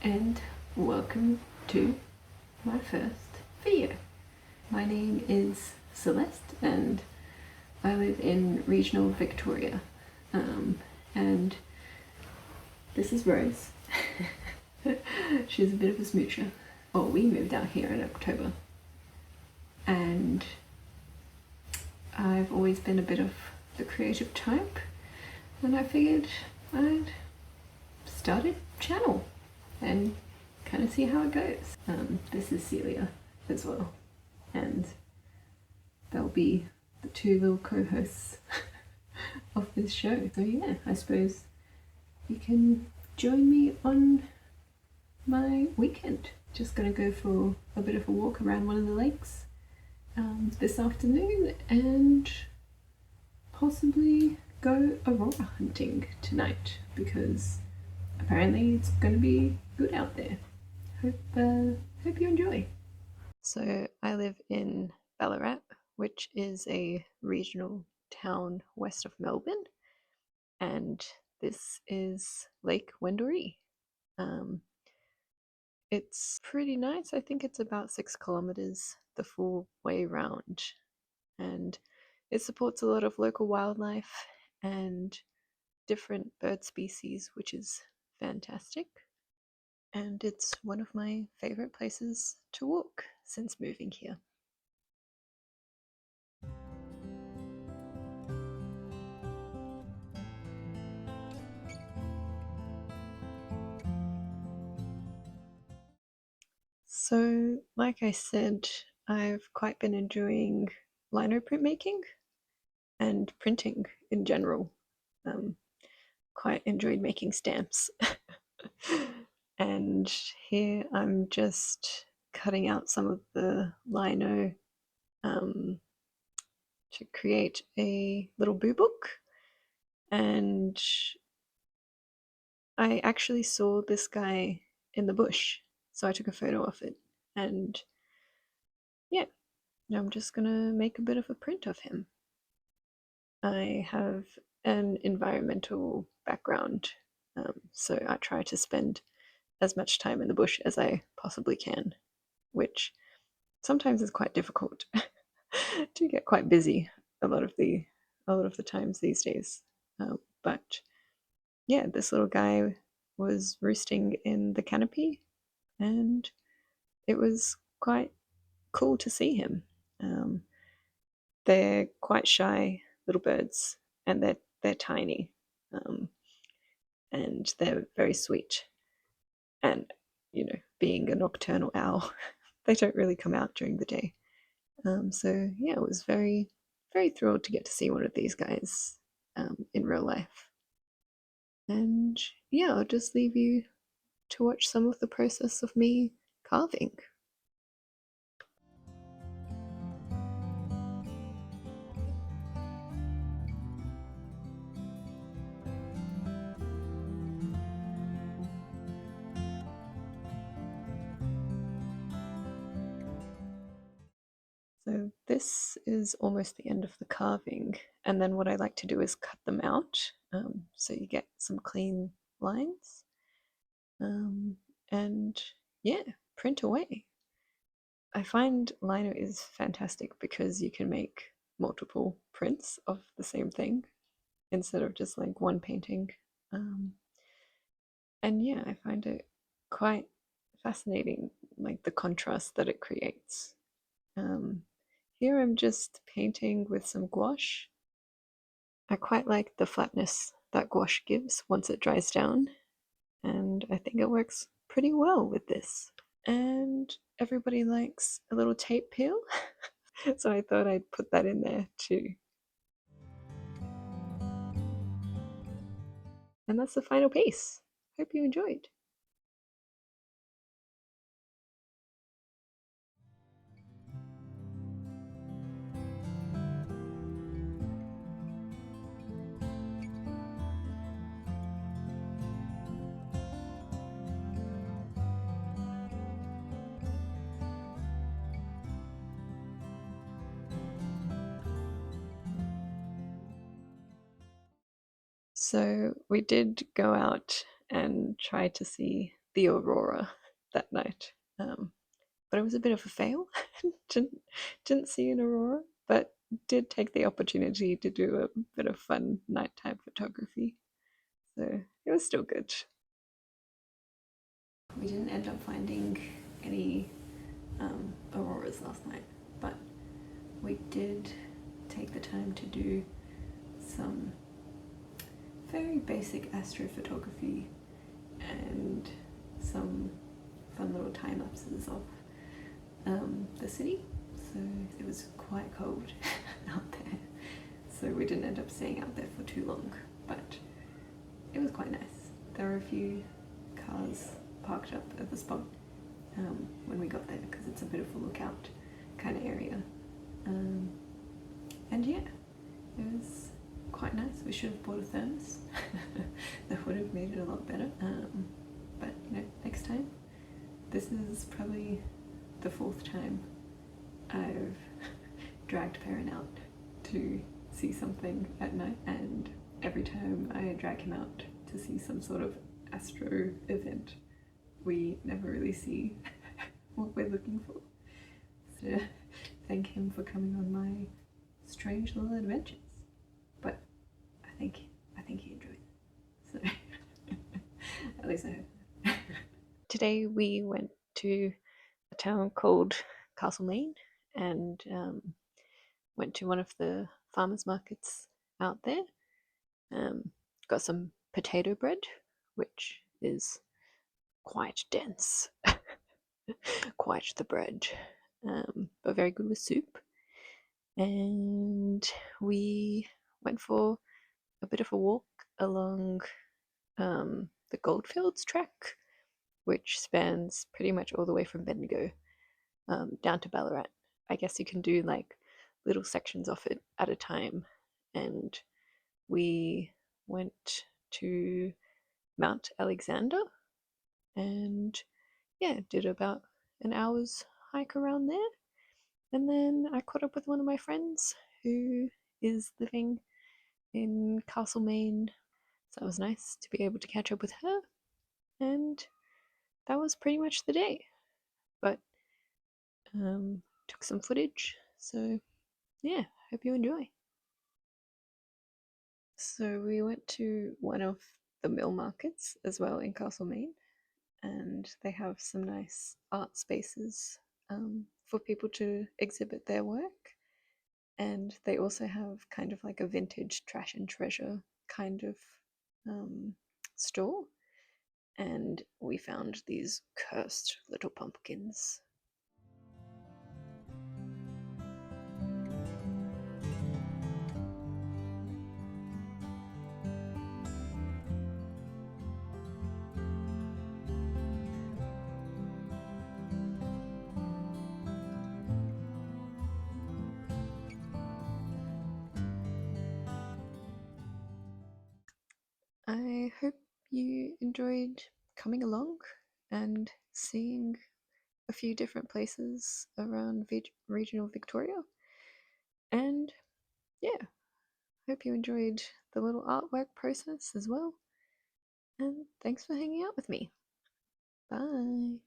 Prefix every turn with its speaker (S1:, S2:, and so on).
S1: and welcome to my first video. My name is Celeste and I live in regional Victoria, and this is Rose. She's a bit of a smoocher. Oh, we moved out here in October and I've always been a bit of the creative type, and I figured I'd start a channel and kind of see how it goes. This is Celia as well, and they'll be the two little co-hosts of this show. So yeah, I suppose you can join me on my weekend. Just gonna go for a bit of a walk around one of the lakes this afternoon and possibly go aurora hunting tonight because apparently it's going to be good out there. Hope you enjoy. So I live in Ballarat, which is a regional town west of Melbourne, and this is Lake Wendouree. It's pretty nice. I think it's about 6 kilometers the full way round, and it supports a lot of local wildlife and different bird species, which is fantastic. And it's one of my favorite places to walk since moving here. So, like I said, I've quite been enjoying lino printmaking and printing in general. Quite enjoyed making stamps. And here I'm just cutting out some of the lino to create a little boo book. And I actually saw this guy in the bush, so I took a photo of it. And yeah, I'm just gonna make a bit of a print of him. I have an environmental background, so I try to spend as much time in the bush as I possibly can, which sometimes is quite difficult to get quite busy a lot of the times these days. But yeah, this little guy was roosting in the canopy, and it was quite cool to see him. They're quite shy little birds, and they're tiny, and they're very sweet. And being a nocturnal owl, they don't really come out during the day. So yeah, I was very very thrilled to get to see one of these guys in real life. And yeah, I'll just leave you to watch some of the process of me carving. So this is almost the end of the carving, and then what I like to do is cut them out, so you get some clean lines, and yeah, print away. I find lino is fantastic because you can make multiple prints of the same thing instead of just like one painting. And yeah, I find it quite fascinating, like the contrast that it creates. Here I'm just painting with some gouache. I quite like the flatness that gouache gives once it dries down, and I think it works pretty well with this. And everybody likes a little tape peel, so I thought I'd put that in there too. And that's the final piece. Hope you enjoyed. So we did go out and try to see the aurora that night. But it was a bit of a fail. didn't see an aurora, but did take the opportunity to do a bit of fun nighttime photography. So it was still good. We didn't end up finding any auroras last night, but we did take the time to do some very basic astrophotography and some fun little time lapses of the city. So it was quite cold out there, so we didn't end up staying out there for too long, but it was quite nice. There were a few cars parked up at the spot when we got there because it's a bit of a lookout kind of area. And yeah, it was quite nice. We should have bought a thermos. That would have made it a lot better. But you know, next time. This is probably the 4th time I've dragged Perrin out to see something at night, and every time I drag him out to see some sort of astro event, we never really see what we're looking for. So thank him for coming on my strange little adventures. But I think he enjoyed it. So at least I hope. Today we went to a town called Castlemaine and went to one of the farmers markets out there. Got some potato bread, which is quite dense, quite the bread, but very good with soup. And we went for a bit of a walk along the Goldfields track, which spans pretty much all the way from Bendigo down to Ballarat. I guess you can do like little sections of it at a time. And we went to Mount Alexander and yeah, did about an hour's hike around there. And then I caught up with one of my friends who is living in Castlemaine. So it was nice to be able to catch up with her. And that was pretty much the day. But took some footage. So yeah, hope you enjoy. So we went to one of the mill markets as well in Castlemaine, and they have some nice art spaces for people to exhibit their work. And they also have kind of like a vintage trash and treasure kind of store. And we found these cursed little pumpkins. I hope you enjoyed coming along and seeing a few different places around regional Victoria. And yeah, hope you enjoyed the little artwork process as well. And thanks for hanging out with me. Bye.